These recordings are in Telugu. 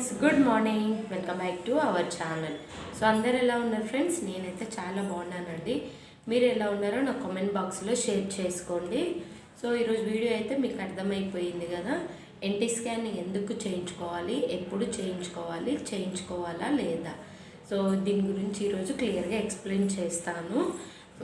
Friends, good morning. Welcome back to our channel. So అందరు ఎలా ఉన్నారు ఫ్రెండ్స్? నేనైతే చాలా బాగున్నానండి. మీరు ఎలా ఉన్నారో నా కామెంట్ బాక్స్లో షేర్ చేసుకోండి. సో ఈరోజు వీడియో అయితే మీకు అర్థమైపోయింది కదా, ఎన్టీ స్కానింగ్ ఎందుకు చేయించుకోవాలి, ఎప్పుడు చేయించుకోవాలి, చేయించుకోవాలా లేదా. సో దీని గురించి ఈరోజు క్లియర్గా ఎక్స్ప్లెయిన్ చేస్తాను.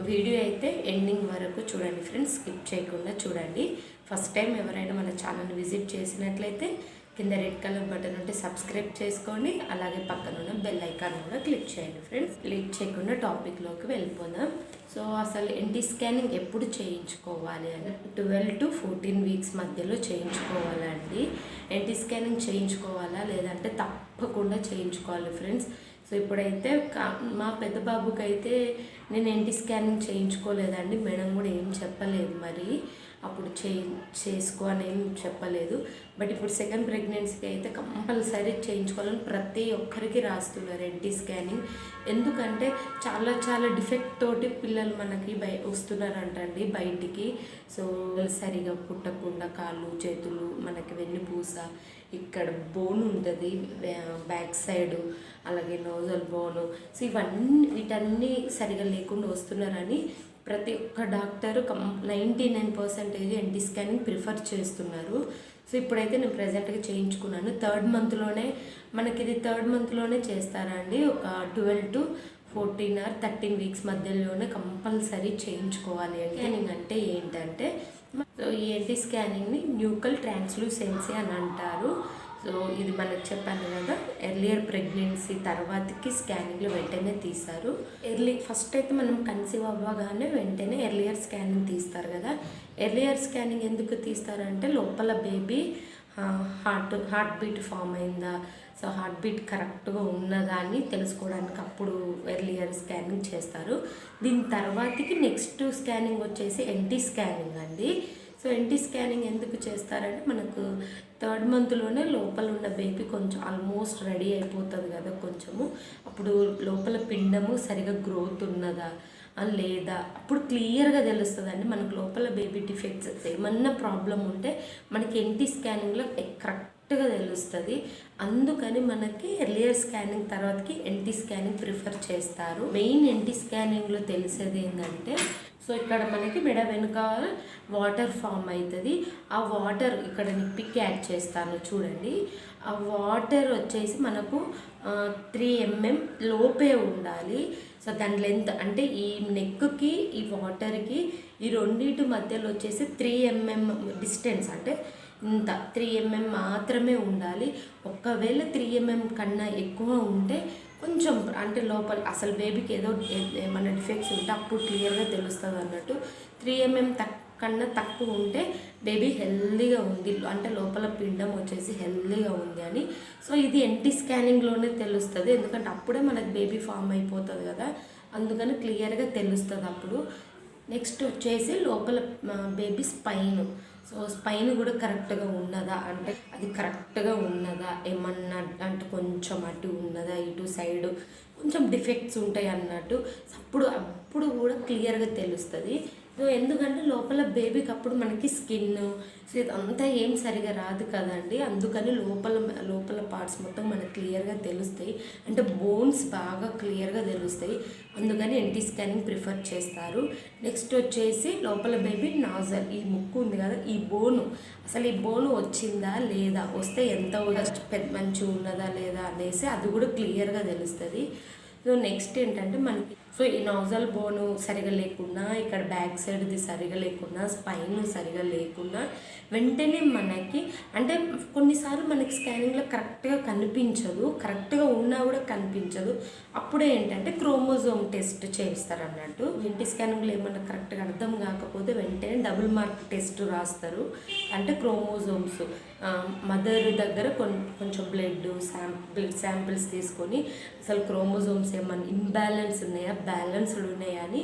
వీడియో అయితే ఎండింగ్ వరకు చూడండి ఫ్రెండ్స్, స్కిప్ చేయకుండా చూడండి. ఫస్ట్ టైం ఎవరైనా మన ఛానల్ని విజిట్ చేసినట్లయితే కింద రెడ్ కలర్ బటన్ ఉంటే సబ్స్క్రైబ్ చేసుకోండి, అలాగే పక్కన ఉన్న బెల్ ఐకాన్ కూడా క్లిక్ చేయండి ఫ్రెండ్స్. క్లిక్ చేయకుండా టాపిక్లోకి వెళ్ళిపోదాం. సో అసలు ఎన్టీ స్కానింగ్ ఎప్పుడు చేయించుకోవాలి అని 12 to 14 వీక్స్ మధ్యలో చేయించుకోవాలండి. ఎన్టీ స్కానింగ్ చేయించుకోవాలా లేదంటే తప్పకుండా చేయించుకోవాలి ఫ్రెండ్స్. సో ఇప్పుడైతే మా పెద్ద బాబుకి అయితే నేను ఎన్టీ స్కానింగ్ చేయించుకోలేదండి. మేడం కూడా ఏం చెప్పలేదు, మరి అప్పుడు చేసుకో అని ఏం చెప్పలేదు. బట్ ఇప్పుడు సెకండ్ ప్రెగ్నెన్సీకి అయితే కంపల్సరీ చేయించుకోవాలని ప్రతి ఒక్కరికి రాస్తున్నారు ఎన్టీ స్కానింగ్. ఎందుకంటే చాలా చాలా డిఫెక్ట్ తోటి పిల్లలు మనకి వస్తున్నారంటండి బయటికి. సో సరిగా పుట్టకుండా కాళ్ళు చేతులు, మనకి వెన్నుపూస, ఇక్కడ బోన్ ఉంటుంది బ్యాక్ సైడ్, అలాగే నోజల్ బోను. సో వీటన్నీ సరిగా లేకుండా వస్తున్నారని ప్రతి ఒక్క డాక్టరు 99% ఎన్టీ స్కానింగ్ ప్రిఫర్ చేస్తున్నారు. సో ఇప్పుడైతే నేను ప్రజెంట్గా చేయించుకున్నాను. థర్డ్ మంత్లోనే చేస్తారా అండి. ఒక 12 to 14 or 13 వీక్స్ మధ్యలోనే కంపల్సరీ చేయించుకోవాలి. స్కానింగ్ అంటే ఏంటంటే, సో ఈ ఎన్టీ స్కానింగ్ని న్యూకల్ ట్రాన్స్లూసెన్సీ అని అంటారు. సో ఇది మనకు చెప్పాను కదా, ఎర్లియర్ ప్రెగ్నెన్సీ తర్వాతకి స్కానింగ్లో వెంటనే తీస్తారు. ఫస్ట్ అయితే మనం కన్సీవ్ అవ్వగానే వెంటనే ఎర్లియర్ స్కానింగ్ తీస్తారు కదా. ఎర్లియర్ స్కానింగ్ ఎందుకు తీస్తారంటే లోపల బేబీ హార్ట్ బీట్ ఫామ్ అయిందా, సో హార్ట్ బీట్ కరెక్ట్గా ఉన్నదా అని తెలుసుకోవడానికి అప్పుడు ఎర్లియర్ స్కానింగ్ చేస్తారు. దీని తర్వాతకి నెక్స్ట్ స్కానింగ్ వచ్చేసి ఎన్టీ స్కానింగ్ అండి. సో ఎన్టీ స్కానింగ్ ఎందుకు చేస్తారంటే, మనకు థర్డ్ మంత్లోనే లోపల ఉన్న బేబీ కొంచెం ఆల్మోస్ట్ రెడీ అయిపోతుంది కదా కొంచెము, అప్పుడు లోపల పిండము సరిగా గ్రోత్ ఉన్నదా లేదా అప్పుడు క్లియర్గా తెలుస్తుందండి. మనకు లోపల బేబీ డిఫెక్ట్స్ ఏమన్నా ప్రాబ్లం ఉంటే మనకి ఎన్టీ స్కానింగ్లో కరెక్ట్గా తెలుస్తుంది. అందుకని మనకి ఎర్లియర్ స్కానింగ్ తర్వాతకి ఎన్టీ స్కానింగ్ ప్రిఫర్ చేస్తారు. మెయిన్ ఎన్టీ స్కానింగ్లో తెలిసేది ఏంటంటే, సో ఇక్కడ మనకి మెడ వెనుక వాటర్ ఫామ్ అవుతుంది. ఆ వాటర్ ఇక్కడ పిక్ యాడ్ చేస్తాను చూడండి. ఆ వాటర్ వచ్చేసి మనకు 3 mm లోపే ఉండాలి. సో దాని లెంత్ అంటే ఈ నెక్కి ఈ వాటర్కి ఈ రెండింటి మధ్యలో వచ్చేసి 3 mm డిస్టెన్స్, అంటే ఇంత 3 mm మాత్రమే ఉండాలి. ఒకవేళ 3 mm కన్నా ఎక్కువ ఉంటే కొంచెం అంటే లోపల అసలు బేబీకి ఏమన్నా డిఫెక్ట్స్ ఉంటే అప్పుడు క్లియర్గా తెలుస్తుంది అన్నట్టు. 3 mm కన్నా తక్కువ ఉంటే బేబీ హెల్దీగా ఉంది, అంటే లోపల పిండం వచ్చేసి హెల్దీగా ఉంది అని. సో ఇది ఎన్టీ స్కానింగ్లోనే తెలుస్తుంది, ఎందుకంటే అప్పుడే మనకు బేబీ ఫామ్ అయిపోతుంది కదా, అందుకని క్లియర్గా తెలుస్తుంది అప్పుడు. నెక్స్ట్ వచ్చేసి లోపల బేబీ స్పైన్. సో స్పైన్ కూడా కరెక్ట్గా ఉన్నదా అంటే అది కరెక్ట్గా ఉన్నదా, ఏమన్నా అంటే కొంచెం అటు ఉన్నదా, ఇటు సైడ్ కొంచెం డిఫెక్ట్స్ ఉంటాయి అన్నట్టు. అప్పుడు కూడా క్లియర్గా తెలుస్తుంది. సో ఎందుకంటే లోపల బేబీకి అప్పుడు మనకి స్కిన్ సో ఇదంతా ఏం సరిగా రాదు కదండి, అందుకని లోపల పార్ట్స్ మొత్తం మనకు క్లియర్గా తెలుస్తాయి, అంటే బోన్స్ బాగా క్లియర్గా తెలుస్తాయి. అందుకని ఎన్టీ స్కానింగ్ ప్రిఫర్ చేస్తారు. నెక్స్ట్ వచ్చేసి లోపల బేబీ నాజల్, ఈ ముక్కు ఉంది కదా, ఈ బోను అసలు ఈ బోను వచ్చిందా లేదా, వస్తే ఎంత మంచిగా ఉన్నదా లేదా అనేసి అది కూడా క్లియర్గా తెలుస్తుంది. సో నెక్స్ట్ ఏంటంటే మనకి సో ఈ నాజల్ బోను సరిగా లేకున్నా, ఇక్కడ బ్యాక్ సైడ్ది సరిగా లేకున్నా, స్పైన్ సరిగా లేకున్నా వెంటనే మనకి అంటే కొన్నిసార్లు మనకి స్కానింగ్లో కరెక్ట్గా కనిపించదు, కరెక్ట్గా ఉన్నా కూడా కనిపించదు. అప్పుడే ఏంటంటే క్రోమోజోమ్ టెస్ట్ చేస్తారు అన్నట్టు. ఎన్టీ స్కానింగ్లో ఏమన్నా కరెక్ట్గా అర్థం కాకపోతే వెంటనే డబుల్ మార్క్ టెస్ట్ రాస్తారు, అంటే క్రోమోజోమ్స్ మదర్ దగ్గర కొంచెం బ్లడ్ శాంపిల్స్ తీసుకొని అసలు క్రోమోజోమ్స్ ఏమన్నా ఇంబ్యాలెన్స్ ఉన్నాయా, బ్యాలెన్స్డ్ ఉన్నాయా అని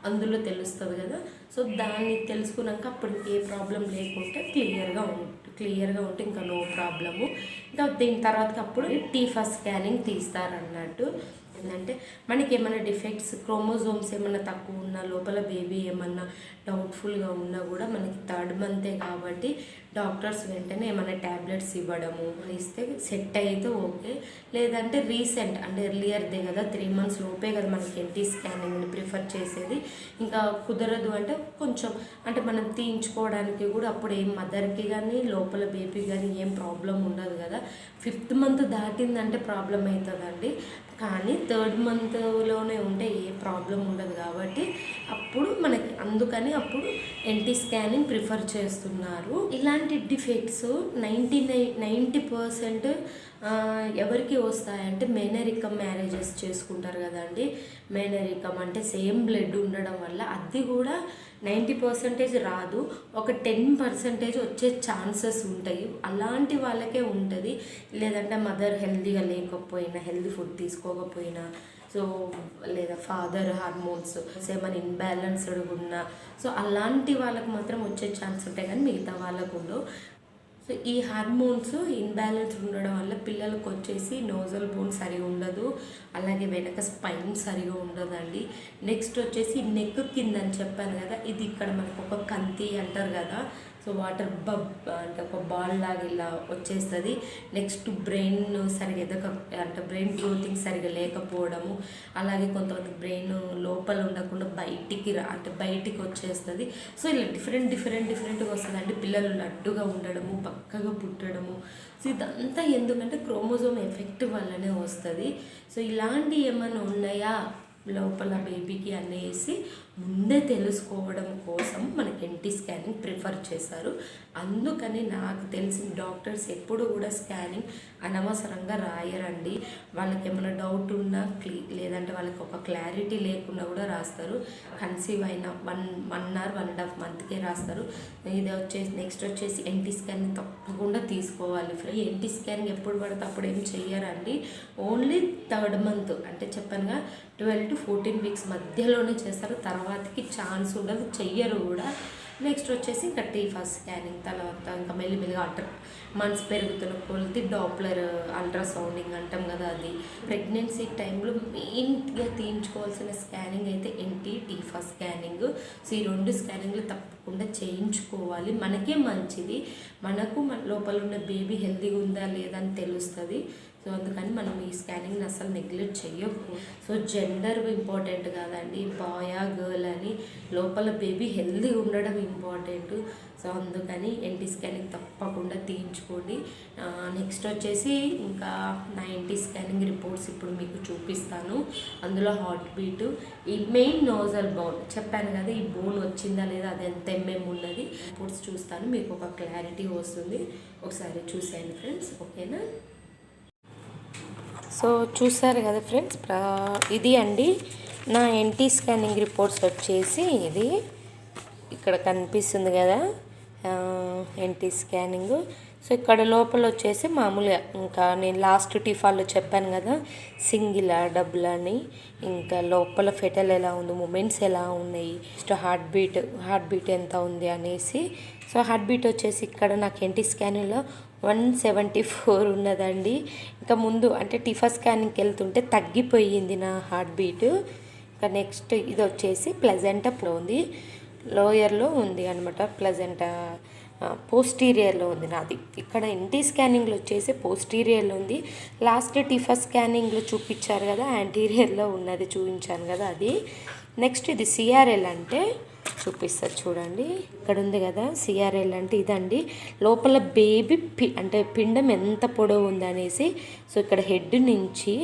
అందులో తెలుస్తుంది కదా. సో దాన్ని తెలుసుకున్నాక అప్పుడు ఏ ప్రాబ్లం లేకుంటే క్లియర్గా ఉంటే ఇంకా నో ప్రాబ్లము. ఇంకా దీని తర్వాత అప్పుడు టీఫా స్కానింగ్ తీస్తారన్నట్టు. ఏంటంటే మనకి ఏమైనా డిఫెక్ట్స్ క్రోమోజోమ్స్ ఏమైనా తక్కువ ఉన్నా లోపల బేబీ ఏమన్నా డౌట్ఫుల్గా ఉన్నా కూడా మనకి 3rd మంతే కాబట్టి డాక్టర్స్ వెంటనే ఏమైనా ట్యాబ్లెట్స్ ఇవ్వడము ఇస్తే సెట్ అయితే ఓకే, లేదంటే రీసెంట్ అంటే ఎర్లియర్దే కదా 3 మంత్స్ లోపే కదా మనకి ఎన్టీ స్కానింగ్ని ప్రిఫర్ చేసేది. ఇంకా కుదరదు అంటే కొంచెం అంటే మనం తీయించుకోవడానికి కూడా అప్పుడు ఏం మదర్కి కానీ లోపల బేబీ కానీ ఏం ప్రాబ్లం ఉండదు కదా. 5th మంత్ దాటిందంటే ప్రాబ్లం అవుతుందండి, కానీ 3rd మంత్లోనే ఉంటే ఏ ప్రాబ్లం ఉండదు కాబట్టి అప్పుడు మనకి అందుకని అప్పుడు ఎన్టీ స్కానింగ్ ప్రిఫర్ చేస్తున్నారు. ఇలాంటి డిఫెక్ట్స్ 90% ఎవరికి వస్తాయంటే మేనరికం మ్యారేజెస్ చేసుకుంటారు కదండి. మేనరికం అంటే సేమ్ బ్లడ్ ఉండడం వల్ల అది కూడా 90% రాదు, ఒక 10% వచ్చే ఛాన్సెస్ ఉంటాయి. అలాంటి వాళ్ళకే ఉంటుంది. లేదంటే మదర్ హెల్తీగా లేకపోయినా, హెల్తీ ఫుడ్ తీసుకోకపోయినా, సో లేదా ఫాదర్ హార్మోన్స్ ఏమైనా ఇన్బ్యాలెన్స్డ్ ఉన్నా, సో అలాంటి వాళ్ళకి మాత్రం వచ్చే ఛాన్స్ ఉంటాయి కానీ మిగతా వాళ్ళకు ఉండవు. సో ఈ హార్మోన్స్ ఇన్బ్యాలెన్స్ ఉండడం వల్ల పిల్లలకు వచ్చేసి నోజల్ బోన్ సరిగా ఉండదు, అలాగే వెనక స్పైన్ సరిగా ఉండదండి. నెక్స్ట్ వచ్చేసి నెక్ కింద అని చెప్పాను కదా, ఇది ఇక్కడ మనకు ఒక కంతి అంటారు కదా, సో వాటర్ అంటే ఒక బాల్ లాగా ఇలా వచ్చేస్తుంది. నెక్స్ట్ బ్రెయిన్ సరిగా అంటే బ్రెయిన్ గ్రోతింగ్ సరిగా లేకపోవడము, అలాగే కొంతమంది బ్రెయిన్ లోపల ఉండకుండా బయటికి వచ్చేస్తుంది. సో ఇలా డిఫరెంట్గా వస్తుంది అంటే పిల్లలు లడ్డుగా ఉండడము, పక్కగా పుట్టడము. సో ఇదంతా ఎందుకంటే క్రోమోజోమ్ ఎఫెక్ట్ వల్లనే వస్తుంది. సో ఇలాంటివి ఏమైనా ఉన్నాయా లోపల బేబీకి అనేసి ముందే తెలుసుకోవడం కోసం మనకి ఎన్టీ స్కానింగ్ ప్రిఫర్ చేశారు. అందుకని నాకు తెలిసిన డాక్టర్స్ ఎప్పుడు కూడా స్కానింగ్ అనవసరంగా రాయరండి. వాళ్ళకి ఏమైనా డౌట్ ఉన్నా లేదంటే వాళ్ళకి ఒక క్లారిటీ లేకుండా కూడా రాస్తారు. కన్సీవ్ అయిన 1 or 1.5 monthకే రాస్తారు. ఇది వచ్చేసి నెక్స్ట్ వచ్చేసి ఎన్టీ స్కానింగ్ తప్పకుండా తీసుకోవాలి. ఈ ఎన్టీ స్కానింగ్ ఎప్పుడు పడితే అప్పుడు ఏం చెయ్యరండి, ఓన్లీ 3rd month అంటే చెప్పానుగా 12 to 14 weeks మధ్యలోనే చేస్తారు. తర్వాతకి ఛాన్స్ ఉండదు, చెయ్యరు కూడా. నెక్స్ట్ వచ్చేసి ఇంకా టీఫాస్ స్కానింగ్, తర్వాత ఇంకా మెల్లిమెల్లిగా మంత్స్ పెరుగుతున్న కొలిది డాప్లర్ అల్ట్రాసౌండింగ్ అంటాం కదా, అది ప్రెగ్నెన్సీ టైంలో మెయిన్గా తీయించుకోవాల్సిన స్కానింగ్ అయితే టీఫాస్ స్కానింగ్. సో ఈ 2 స్కానింగ్లు తప్పకుండా చేయించుకోవాలి, మనకే మంచిది. మనకు మన లోపల ఉన్న బేబీ హెల్తీగా ఉందా లేదా అని తెలుస్తుంది. సో అందుకని మనం ఈ స్కానింగ్ని అసలు నెగ్లెక్ట్ చెయ్యకు. సో జెండర్ ఇంపార్టెంట్ కాదండి, బాయా గర్ల్ అని, లోపల బేబీ హెల్తీగా ఉండడం ఇంపార్టెంట్. సో అందుకని ఎన్టీ స్కానింగ్ తప్పకుండా తీయించుకోండి. నెక్స్ట్ వచ్చేసి ఇంకా నా ఎన్టీ స్కానింగ్ రిపోర్ట్స్ ఇప్పుడు మీకు చూపిస్తాను. అందులో హార్ట్ బీట్, ఈ మెయిన్ నోజల్ బోన్ చెప్పాను కదా, ఈ బోన్ వచ్చిందా లేదా, అది ఎంత ఉన్నది రిపోర్ట్స్ చూస్తాను, మీకు ఒక క్లారిటీ వస్తుంది. ఒకసారి చూసేయండి ఫ్రెండ్స్, ఓకేనా. సో చూసారు కదా ఫ్రెండ్స్, ఇది అండి నా ఎన్టీ స్కానింగ్ రిపోర్ట్స్ వచ్చేసి ఇది ఇక్కడ కనిపిస్తుంది కదా ఎన్టీ స్కానింగ్. సో ఇక్కడ లోపల వచ్చేసి మామూలుగా ఇంకా నేను లాస్ట్ టీఫాల్లో చెప్పాను కదా సింగిల్ డబుల్ అని, ఇంకా లోపల ఫెటల్ ఎలా ఉంది, మూమెంట్స్ ఎలా ఉన్నాయి, హార్ట్ బీట్ ఎంత ఉంది అనేసి. సో హార్ట్ బీట్ వచ్చేసి ఇక్కడ నాకు ఎన్టీ స్కానింగ్లో 174 ఉన్నదండి. ఇంకా ముందు అంటే టీఫా స్కానింగ్కి వెళ్తుంటే తగ్గిపోయింది నా హార్ట్ బీట్. ఇంకా నెక్స్ట్ ఇది వచ్చేసి ప్లెజెంటాలో ఉంది, లోయర్లో ఉంది అనమాట, ప్లెజెంటా పోస్టీరియర్లో ఉంది నాది. ఇక్కడ ఎన్టీ స్కానింగ్లో వచ్చేసి పోస్టీరియర్లో ఉంది. లాస్ట్ టీఫా స్కానింగ్లో చూపించారు కదా యాంటీరియర్లో ఉన్నది చూపించాను కదా అది. నెక్స్ట్ ఇది సిఆర్ఎల్ అంటే చూపిస్తారు చూడండి, ఇక్కడ ఉంది కదా సిఆర్ఎల్ అంటే ఇదండి, లోపల బేబీ అంటే పిండం ఎంత పొడవు ఉందనేసి. సో ఇక్కడ హెడ్ నుంచి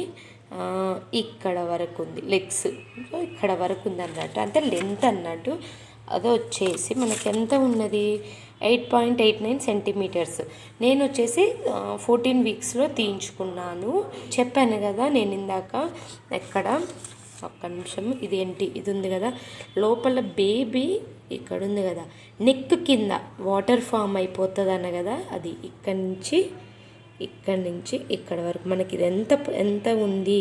ఇక్కడ వరకు ఉంది, లెగ్స్ సో ఇక్కడ వరకు ఉంది అన్నట్టు, అంటే లెంత్ అన్నట్టు. అది వచ్చేసి మనకి ఎంత ఉన్నది 8.89 centimeters. నేను వచ్చేసి 14 weeksలో తీయించుకున్నాను చెప్పాను కదా నేను ఇందాక. ఎక్కడ ఒక్క నిమిషం, ఇది ఏంటి ఇది ఉంది కదా లోపల బేబీ ఇక్కడ ఉంది కదా నెక్ కింద వాటర్ ఫామ్ అయిపోతుంది అన్న కదా, అది ఇక్కడ నుంచి ఇక్కడ వరకు మనకి ఇది ఎంత ఉంది,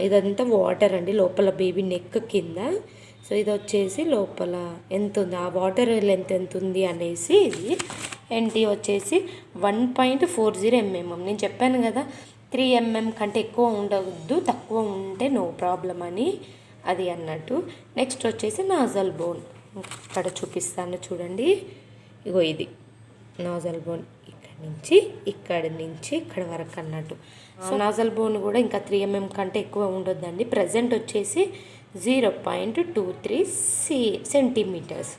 ఇదంతా వాటర్ అండి లోపల బేబీ నెక్ కింద. సో ఇది వచ్చేసి లోపల ఎంత ఉంది, ఆ వాటర్ లెంత్ ఎంత ఉంది అనేసి. ఇది ఎన్టీ వచ్చేసి 1.40 mm. నేను చెప్పాను కదా 3 mm కంటే ఎక్కువ ఉండవద్దు, తక్కువ ఉంటే నో ప్రాబ్లం అని అది అన్నట్టు. నెక్స్ట్ వచ్చేసి నాజల్ బోన్ ఇక్కడ చూపిస్తాను చూడండి. ఇగో ఇది నాజల్ బోన్ ఇక్కడి నుంచి ఇక్కడ వరకు అన్నట్టు. నాజల్ బోన్ కూడా ఇంకా 3 mm కంటే ఎక్కువ ఉండొద్దండి. ప్రజెంట్ వచ్చేసి 0.23 సెంటీమీటర్స్.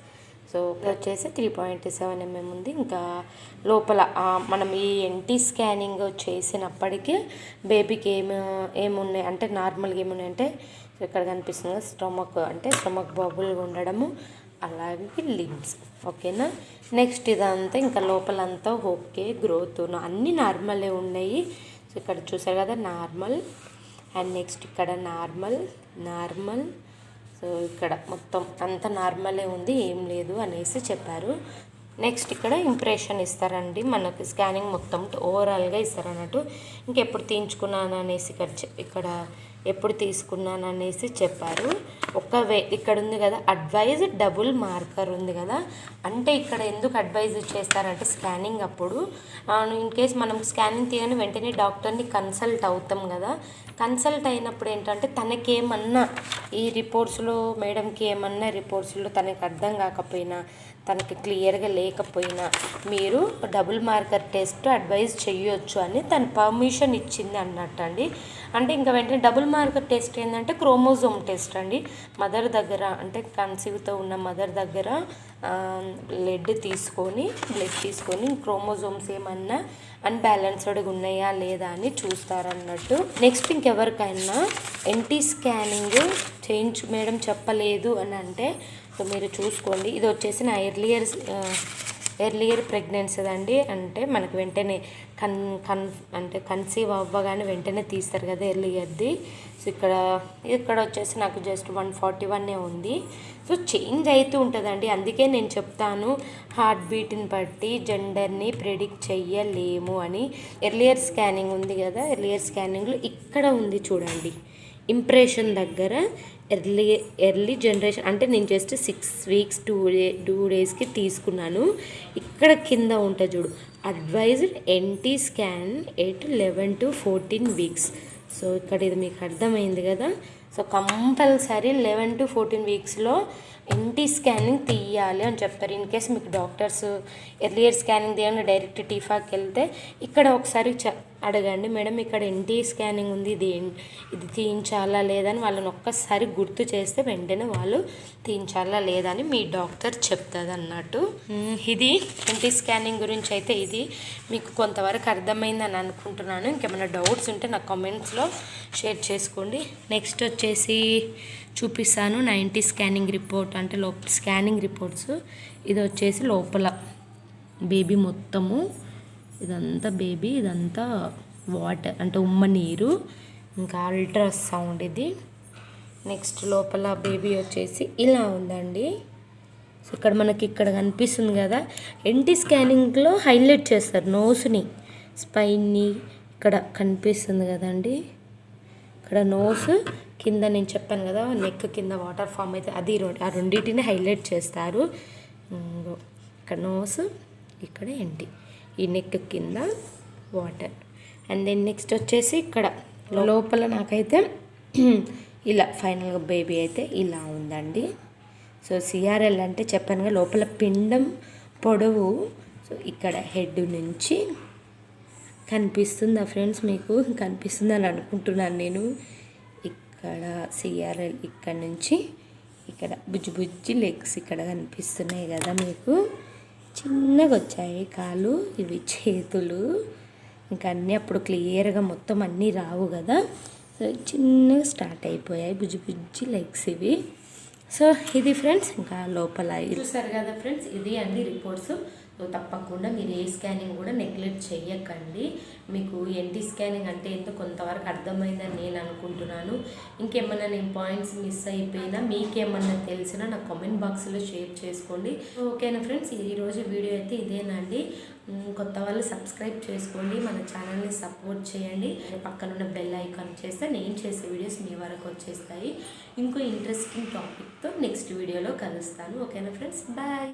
సో ఇప్పుడు వచ్చేసి 3.7 mm ఉంది. ఇంకా లోపల మనం ఈ ఎన్టీ స్కానింగ్ చేసినప్పటికీ బేబీకి ఏమున్నాయి అంటే నార్మల్గా ఏమున్నాయంటే ఇక్కడ కనిపిస్తుంది స్టమక్, అంటే స్టమక్ బబుల్గా ఉండడము, అలాగే లిమ్స్. ఓకేనా. నెక్స్ట్ ఇదంతా ఇంకా లోపలంతా ఓకే, గ్రోత్ అన్నీ నార్మలే ఉన్నాయి. సో ఇక్కడ చూసారు కదా నార్మల్, అండ్ నెక్స్ట్ ఇక్కడ నార్మల్. సో ఇక్కడ మొత్తం అంత నార్మలే ఉంది, ఏం లేదు అనేసి చెప్పారు. నెక్స్ట్ ఇక్కడ ఇంప్రెషన్ ఇస్తారండి, మనకి స్కానింగ్ మొత్తం ఓవరాల్గా ఇస్తారన్నట్టు. ఇంకెప్పుడు తీయించుకున్నాను అనేసి ఇక్కడ ఎప్పుడు తీసుకున్నాను అనేసి చెప్పారు. ఇక్కడ ఉంది కదా అడ్వైజ్ డబుల్ మార్కర్ ఉంది కదా, అంటే ఇక్కడ ఎందుకు అడ్వైజ్ చేస్తారంటే స్కానింగ్ అప్పుడు ఇన్ కేస్ మనం స్కానింగ్ తీయని వెంటనే డాక్టర్ని కన్సల్ట్ అవుతాం కదా. కన్సల్ట్ అయినప్పుడు ఏంటంటే తనకేమన్నా ఈ రిపోర్ట్స్లో మేడంకి ఏమన్నా రిపోర్ట్స్లో తనకి అర్థం కాకపోయినా, తనకి క్లియర్గా లేకపోయినా మీరు డబుల్ మార్కర్ టెస్ట్ అడ్వైజ్ చేయొచ్చు అని తను పర్మిషన్ ఇచ్చింది అన్నట్టు అండి. అంటే ఇంకా వెంటనే డబుల్ మార్కర్ టెస్ట్ ఏంటంటే క్రోమోజోమ్ టెస్ట్ అండి. మదర్ దగ్గర అంటే కన్సీవ్తో ఉన్న మదర్ దగ్గర బ్లడ్ తీసుకొని క్రోమోజోమ్స్ ఏమన్నా అన్బ్యాలెన్స్డ్గా ఉన్నాయా లేదా అని చూస్తారన్నట్టు. నెక్స్ట్ ఇంకెవరికైనా ఎన్టీ స్కానింగ్ మేడం చెప్పలేదు అని అంటే సో మీరు చూసుకోండి. ఇది వచ్చేసి నా ఎర్లియర్ ప్రెగ్నెన్సీ అండి. అంటే మనకు వెంటనే అంటే కన్సీవ్ అవ్వగానే వెంటనే తీస్తారు కదా ఎర్లియర్ది. సో ఇక్కడ వచ్చేసి నాకు జస్ట్ 141 ఉంది. సో చేంజ్ అవుతూ ఉంటుందండి. అందుకే నేను చెప్తాను హార్ట్ బీట్ని బట్టి జెండర్ని ప్రెడిక్ట్ చెయ్యలేము అని. ఎర్లియర్ స్కానింగ్ ఉంది కదా, ఎర్లియర్ స్కానింగ్లో ఇక్కడ ఉంది చూడండి ఇంప్రెషన్ దగ్గర ఎర్లీ జనరేషన్, అంటే నేను జస్ట్ 6 weeks 2 daysకి తీసుకున్నాను. ఇక్కడ కింద ఉంటుంది చూడు advised NT scan at 11 to 14 weeks. So ఇక్కడ ఇది మీకు అర్థమైంది కదా. సో కంపల్సరీ 11 to 14 weeksలో ఎన్టీ స్కానింగ్ తీయాలి అని చెప్తారు. ఇన్ కేస్ మీకు డాక్టర్స్ ఎర్లియర్ స్కానింగ్ తీయాలని డైరెక్ట్ టీఫాకి వెళ్తే ఇక్కడ ఒకసారి అడగండి, మేడం ఇక్కడ ఎన్టీ స్కానింగ్ ఉంది, ఇది తీయించాలా లేదా అని వాళ్ళని ఒక్కసారి గుర్తు చేస్తే వెంటనే వాళ్ళు తీయించాలా లేదా అని మీ డాక్టర్ చెప్తుంది అన్నట్టు. ఇది ఎన్టీ స్కానింగ్ గురించి అయితే ఇది మీకు కొంతవరకు అర్థమైందని అనుకుంటున్నాను. ఇంకేమైనా డౌట్స్ ఉంటే నా కామెంట్స్లో షేర్ చేసుకోండి. నెక్స్ట్ వచ్చేసి చూపిస్తాను నా ఎన్టీ స్కానింగ్ రిపోర్ట్, అంటే స్కానింగ్ రిపోర్ట్స్. ఇది వచ్చేసి లోపల బేబీ మొత్తము, ఇదంతా బేబీ, ఇదంతా వాటర్ అంటే ఉమ్మ నీరు, ఇంకా అల్ట్రాసౌండ్ ఇది. నెక్స్ట్ లోపల బేబీ వచ్చేసి ఇలా ఉందండి. సో ఇక్కడ మనకి ఇక్కడ కనిపిస్తుంది కదా, ఎన్టీ స్కానింగ్లో హైలైట్ చేస్తారు నోస్ని, స్పైన్ని. ఇక్కడ కనిపిస్తుంది కదండి, ఇక్కడ నోస్ కింద నేను చెప్పాను కదా నెక్ కింద వాటర్ ఫామ్ అయితే అది ఆ రెండింటిని హైలైట్ చేస్తారు. ఇక్కడ నోస్, ఇక్కడ ఎన్టీ, ఈ నెక్ కింద వాటర్. అండ్ దెన్ నెక్స్ట్ వచ్చేసి ఇక్కడ లోపల నాకైతే ఇలా ఫైనల్గా బేబీ అయితే ఇలా ఉందండి. సో సిఆర్ఎల్ అంటే చెప్పానుగా లోపల పిండం పొడవు. సో ఇక్కడ హెడ్ నుంచి కనిపిస్తుందా ఫ్రెండ్స్, మీకు కనిపిస్తుందని అనుకుంటున్నాను నేను. ఇక్కడ సిఆర్ఎల్ ఇక్కడ నుంచి ఇక్కడ బుజ్జి లెగ్స్ ఇక్కడ కనిపిస్తున్నాయి కదా మీకు, చిన్నగా వచ్చాయి కాలు, ఇవి చేతులు, ఇంకా అన్నీ అప్పుడు క్లియర్గా మొత్తం అన్నీ రావు కదా. సో చిన్నగా స్టార్ట్ అయిపోయాయి బుజ్జి లెగ్స్ ఇవి. సో ఇది ఫ్రెండ్స్, ఇంకా లోపల చూసారు కదా ఫ్రెండ్స్, ఇది అండి రిపోర్ట్స్. సో తప్పకుండా మీరు ఏ స్కానింగ్ కూడా నెగ్లెక్ట్ చేయకండి. మీకు ఎన్టీ స్కానింగ్ అంటే ఎంతో కొంతవరకు అర్థమైందని నేను అనుకుంటున్నాను. ఇంకేమన్నా నేను పాయింట్స్ మిస్ అయిపోయినా, మీకేమన్నా తెలిసినా నా కామెంట్ బాక్స్లో షేర్ చేసుకోండి. ఓకేనా ఫ్రెండ్స్, ఈరోజు వీడియో అయితే ఇదేనండి. కొత్త వాళ్ళు సబ్స్క్రైబ్ చేసుకోండి, మన ఛానల్ని సపోర్ట్ చేయండి. పక్కనున్న బెల్ ఐకాన్ చేస్తే నేను చేసే వీడియోస్ మీ వరకు వచ్చేస్తాయి. ఇంకో ఇంట్రెస్టింగ్ టాపిక్తో నెక్స్ట్ వీడియోలో కలుస్తాను. ఓకేనా ఫ్రెండ్స్, బాయ్.